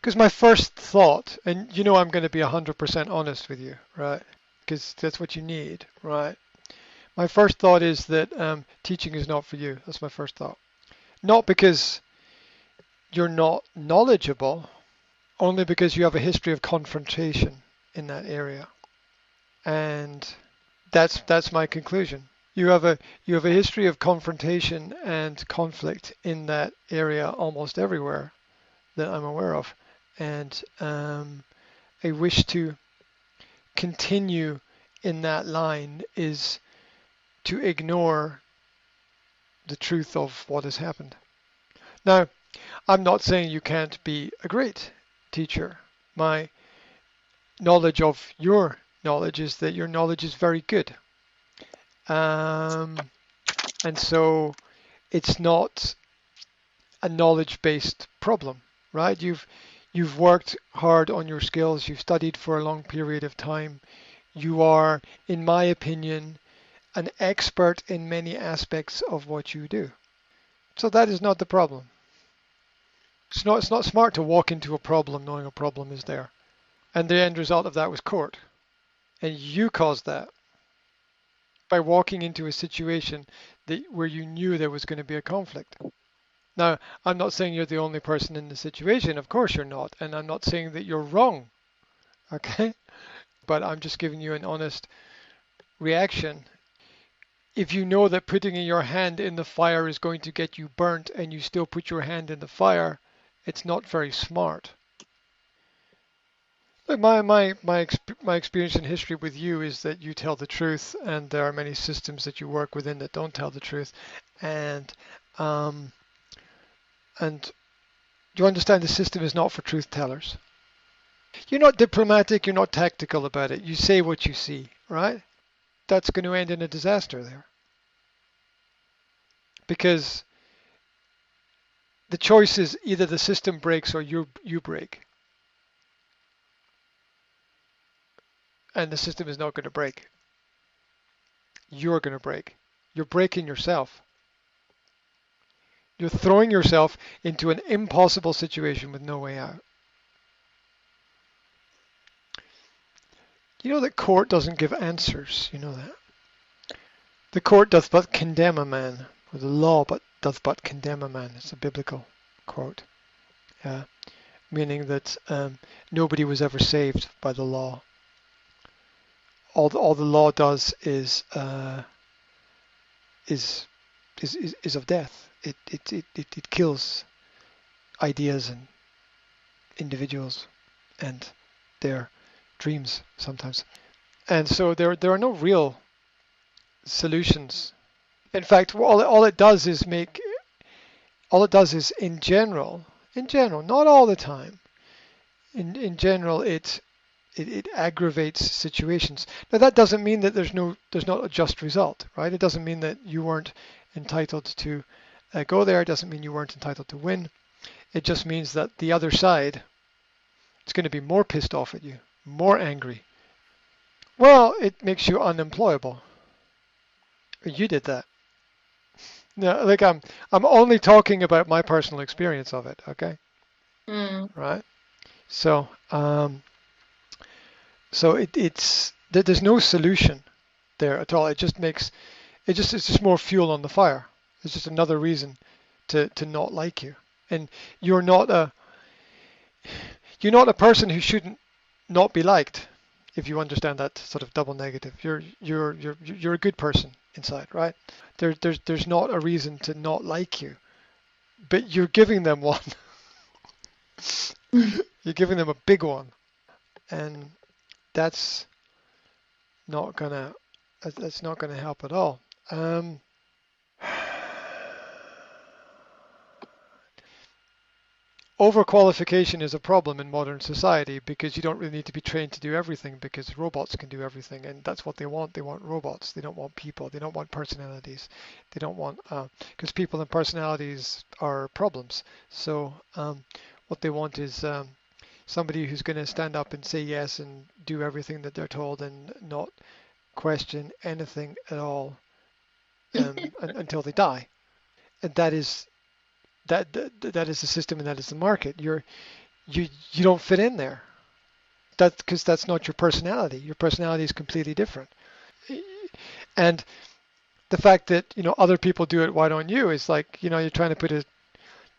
Because my first thought, and you know I'm going to be 100% honest with you, right? Because that's what you need, right? My first thought is that teaching is not for you. That's my first thought. Not because you're not knowledgeable, only because you have a history of confrontation in that area. And that's my conclusion. You have a history of confrontation and conflict in that area almost everywhere that I'm aware of, and a wish to continue in that line is to ignore the truth of what has happened. Now, I'm not saying you can't be a great teacher. My knowledge of your knowledge is that your knowledge is very good. And so it's not a knowledge-based problem, right? You've worked hard on your skills, you've studied for a long period of time. You are, in my opinion, an expert in many aspects of what you do. So that is not the problem. It's not smart to walk into a problem knowing a problem is there. And the end result of that was court. And you caused that by walking into a situation where you knew there was going to be a conflict. Now, I'm not saying you're the only person in the situation. Of course you're not. And I'm not saying that you're wrong. Okay? But I'm just giving you an honest reaction. If you know that putting your hand in the fire is going to get you burnt and you still put your hand in the fire, it's not very smart. Look, my experience and history with you is that you tell the truth, and there are many systems that you work within that don't tell the truth, and um, and you understand the system is not for truth tellers. You're not diplomatic, you're not tactical about it. You say what you see, right? That's going to end in a disaster there, because the choice is either the system breaks or you break, and the system is not going to break. You're going to break. You're breaking yourself. You're throwing yourself into an impossible situation with no way out. You know that court doesn't give answers. You know that. The court doth but condemn a man, or the law but doth but condemn a man. It's a biblical quote, meaning that nobody was ever saved by the law. All the law does is of death. It kills ideas and individuals and their dreams sometimes. And so there are no real solutions. In fact, all it does is in general, not all the time. In general, it aggravates situations. Now that doesn't mean that there's not a just result, right? It doesn't mean that you weren't entitled to go there. It doesn't mean you weren't entitled to win. It just means that the other side is going to be more pissed off at you, more angry. Well, it makes you unemployable. You did that. No, like I'm only talking about my personal experience of it, okay? Mm. Right? So there's no solution there at all. It's just more fuel on the fire. It's just another reason to not like you. And you're not a you're not a person who shouldn't not be liked, if you understand that sort of double negative. You're a good person inside, right? There's not a reason to not like you, but you're giving them one. You're giving them a big one, and that's not gonna that's not gonna help at all. Overqualification is a problem in modern society because you don't really need to be trained to do everything because robots can do everything, and that's what they want. They want robots. They don't want people. They don't want personalities. They don't want because people and personalities are problems. So what they want is somebody who's going to stand up and say yes and do everything that they're told and not question anything at all until they die. And that is the system and that is the market. you don't fit in there. That's because that's not your personality. Your personality is completely different. And the fact that other people do it, why don't you? Is like you're trying to put it.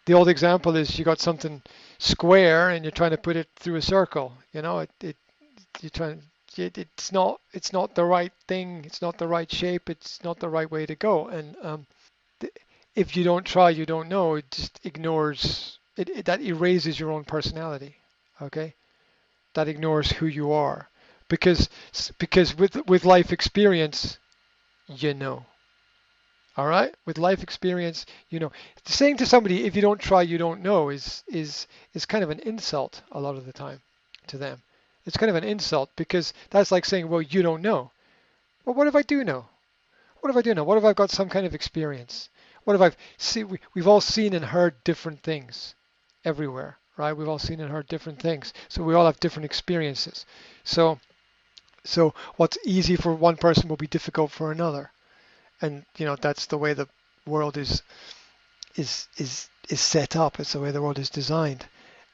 The old example is you got something square and you're trying to put it through a circle. You're trying. It's not the right thing. It's not the right shape. It's not the right way to go. And if you don't try, you don't know. It just ignores. That erases your own personality. Okay, that ignores who you are, because with life experience, you know. All right, with life experience, saying to somebody, if you don't try, you don't know, is kind of an insult a lot of the time to them. It's kind of an insult because that's like saying, well, you don't know. Well, what if I do know? What if I do know? What if I've got some kind of experience? What if I've seen? We've all seen and heard different things everywhere, right? We've all seen and heard different things, so we all have different experiences. So, so what's easy for one person will be difficult for another, and that's the way the world is set up. It's the way the world is designed,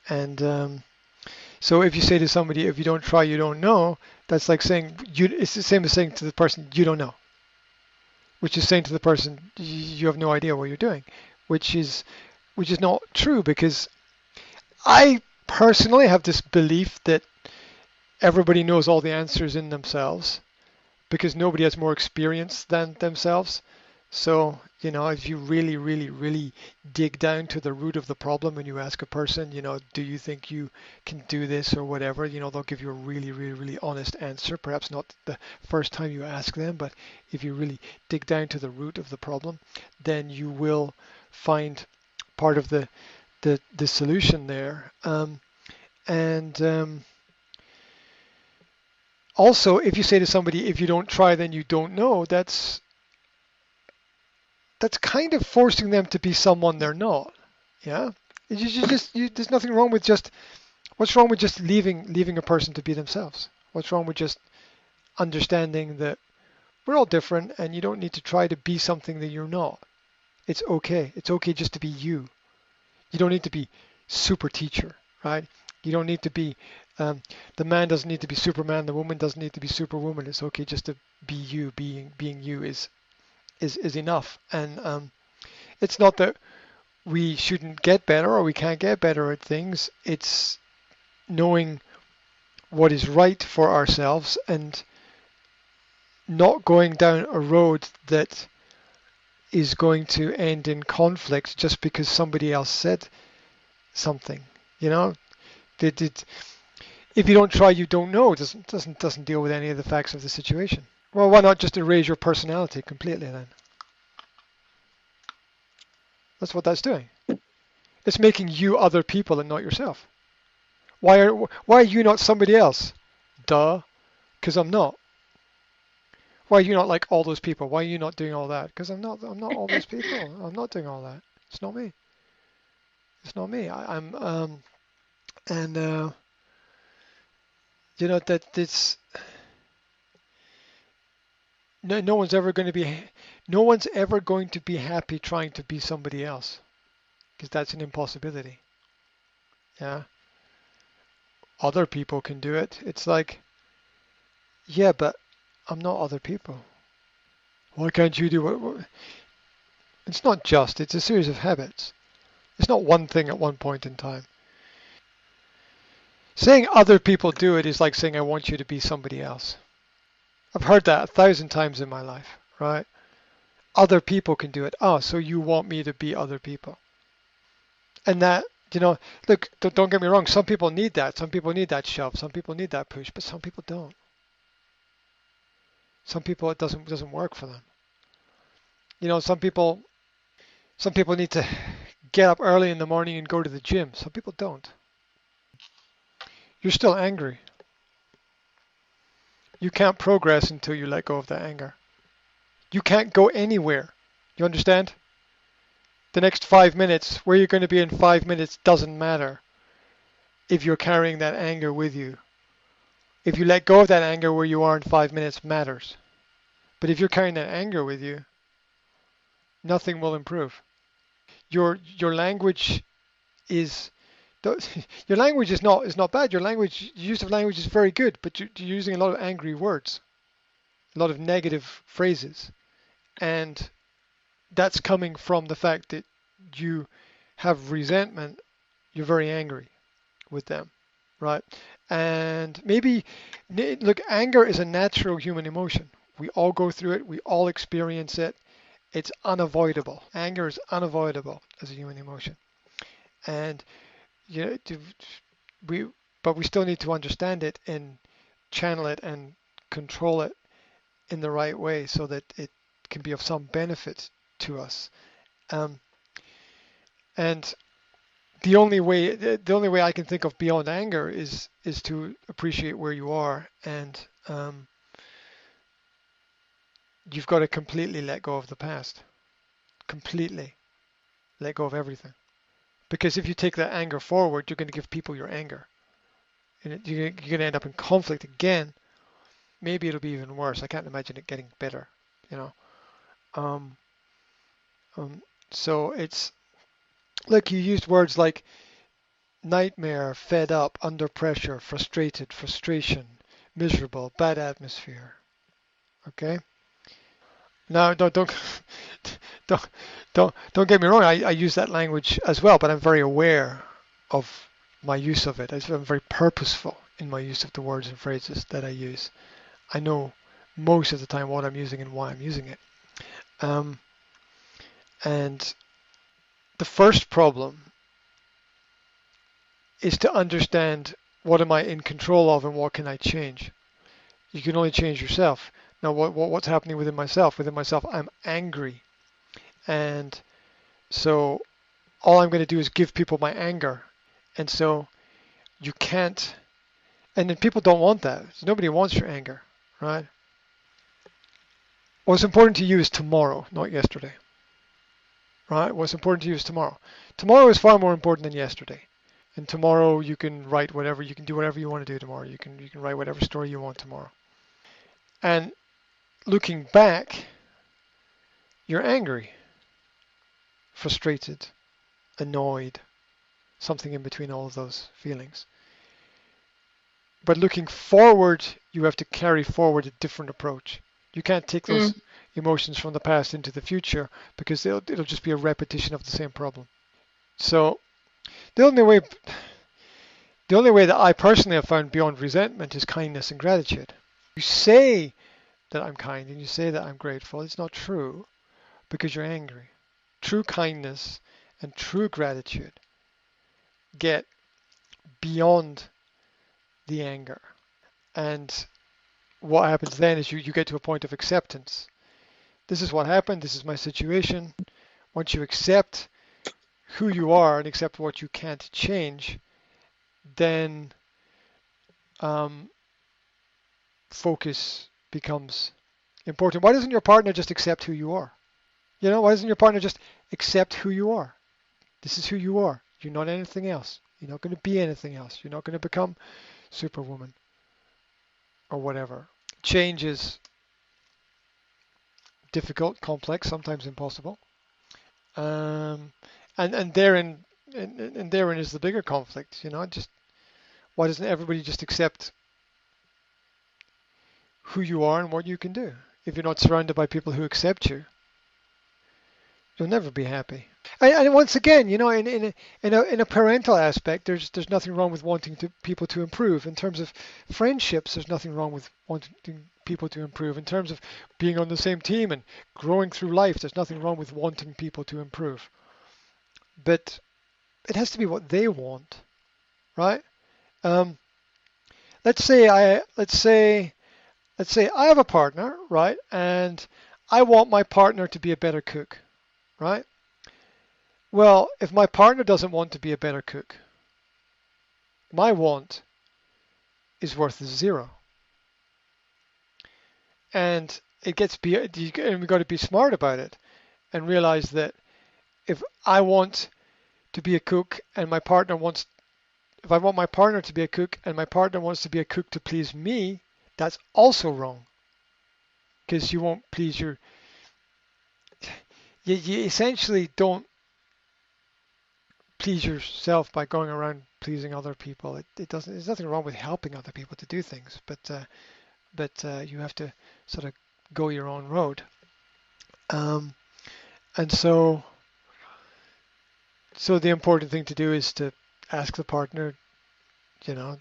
and so if you say to somebody, if you don't try, you don't know, that's like saying it's the same as saying to the person, you don't know, which is saying to the person, you have no idea what you're doing, which is not true, because I personally have this belief that everybody knows all the answers in themselves, because nobody has more experience than themselves. So, if you really, really, really dig down to the root of the problem and you ask a person, do you think you can do this or whatever, they'll give you a really, really, really honest answer. Perhaps not the first time you ask them, but if you really dig down to the root of the problem, then you will find part of the solution there. And also, if you say to somebody, if you don't try, then you don't know, that's kind of forcing them to be someone they're not. Yeah, there's nothing wrong with just. What's wrong with just leaving a person to be themselves? What's wrong with just understanding that we're all different, and you don't need to try to be something that you're not. It's okay. It's okay just to be you. You don't need to be super teacher, right? You don't need to be. The man doesn't need to be Superman. The woman doesn't need to be Superwoman. It's okay just to be you. Being you is enough. And it's not that we shouldn't get better or we can't get better at things. It's knowing what is right for ourselves and not going down a road that is going to end in conflict just because somebody else said something. If you don't try, you don't know. It doesn't deal with any of the facts of the situation. Well, why not just erase your personality completely then? That's what that's doing. It's making you other people and not yourself. Why are you not somebody else? Duh, because I'm not. Why are you not like all those people? Why are you not doing all that? Because I'm not all those people. I'm not doing all that. It's not me. It's not me. I'm and that it's no one's ever going to be happy trying to be somebody else, because that's an impossibility. Yeah. Other people can do it. It's like, yeah, but I'm not other people. Why can't you do what? It's not just. It's a series of habits. It's not one thing at one point in time. Saying other people do it is like saying I want you to be somebody else. I've heard that 1,000 times in my life, right? Other people can do it. Oh, so you want me to be other people. And that, look, don't get me wrong. Some people need that. Some people need that shove. Some people need that push, but some people don't. Some people it doesn't work for them. Some people need to get up early in the morning and go to the gym. Some people don't. You're still angry. You can't progress until you let go of that anger. You can't go anywhere. You understand? The next 5 minutes, where you're going to be in 5 minutes doesn't matter if you're carrying that anger with you. If you let go of that anger, where you are in 5 minutes matters. But if you're carrying that anger with you, nothing will improve. Your language is Your language is not bad. Your use of language is very good, but you're using a lot of angry words, a lot of negative phrases, and that's coming from the fact that you have resentment. You're very angry with them, right? And maybe look, anger is a natural human emotion. We all go through it. We all experience it. It's unavoidable. Anger is unavoidable as a human emotion, and you know, we but we still need to understand it and channel it and control it in the right way so that it can be of some benefit to us. Um, and the only way I can think of beyond anger is to appreciate where you are, and you've got to completely let go of the past. Completely let go of everything. Because if you take that anger forward, you're going to give people your anger, and you're going to end up in conflict again. Maybe it'll be even worse. I can't imagine it getting better. You know. Um, so it's like you used words like nightmare, fed up, under pressure, frustrated, frustration, miserable, bad atmosphere. Okay. Now, don't don't don't get me wrong. I use that language as well, but I'm very aware of my use of it. I'm very purposeful in my use of the words and phrases that I use. I know most of the time what I'm using and why I'm using it. Um, and the first problem is to understand what am I in control of and what can I change. You can only change yourself. Now, what's happening within myself? Within myself, I'm angry, and so all I'm going to do is give people my anger, and so you can't. And then people don't want that. Nobody wants your anger, right? What's important to you is tomorrow, not yesterday, right? What's important to you is tomorrow. Tomorrow is far more important than yesterday. And tomorrow you can write whatever, you can do whatever you want to do tomorrow. You can write whatever story you want tomorrow. And looking back, you're angry, frustrated, annoyed, something in between all of those feelings. But looking forward, you have to carry forward a different approach. You can't take those emotions from the past into the future because it'll just be a repetition of the same problem. So the only way the only way that I personally have found beyond resentment is kindness and gratitude. You say that I'm kind and you say that I'm grateful. It's not true because you're angry. True kindness and true gratitude get beyond the anger. And what happens then is you get to a point of acceptance. This is what happened. This is my situation. Once you accept who you are and accept what you can't change, then focus becomes important. Why doesn't your partner just accept who you are? Why doesn't your partner just accept who you are? This is who you are. You're not anything else. You're not going to be anything else. You're not going to become Superwoman or whatever. Change is difficult, complex, sometimes impossible. And therein is the bigger conflict. Just why doesn't everybody just accept who you are and what you can do? If you're not surrounded by people who accept you, you'll never be happy. And once again, in a parental aspect, there's nothing wrong with wanting people to improve. In terms of friendships, there's nothing wrong with wanting people to improve. In terms of being on the same team and growing through life, there's nothing wrong with wanting people to improve. But it has to be what they want, right? Let's say I have a partner, right? And I want my partner to be a better cook, right? Well, if my partner doesn't want to be a better cook, my want is worth zero. And we've got to be smart about it and realize that if I want to be a cook and if I want my partner to be a cook and my partner wants to be a cook to please me, that's also wrong. Because you won't please you essentially don't please yourself by going around pleasing other people. It doesn't. There's nothing wrong with helping other people to do things, but you have to sort of go your own road. Um, and so the important thing to do is to ask the partner, you know,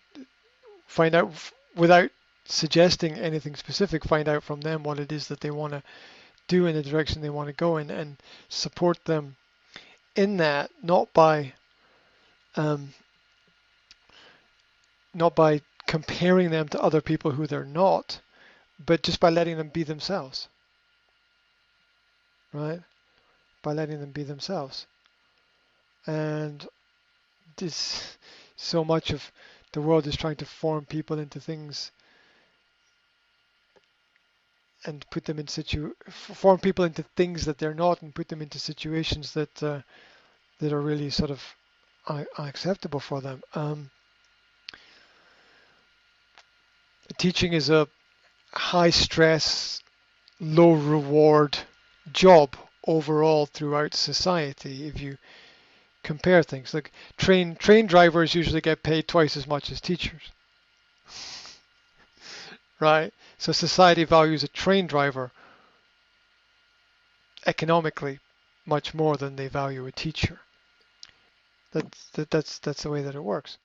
find out without suggesting anything specific, find out from them what it is that they want to do in the direction they want to go in, and support them in that, um, not by comparing them to other people who they're not, but just by letting them be themselves, right? By letting them be themselves. And this, so much of the world is trying to form people into things and put them in form people into things that they're not, and put them into situations that are really sort of unacceptable for them. Teaching is a high stress, low reward job overall throughout society. If you compare things, like train drivers usually get paid twice as much as teachers, right? So society values a train driver economically much more than they value a teacher. That's the way that it works.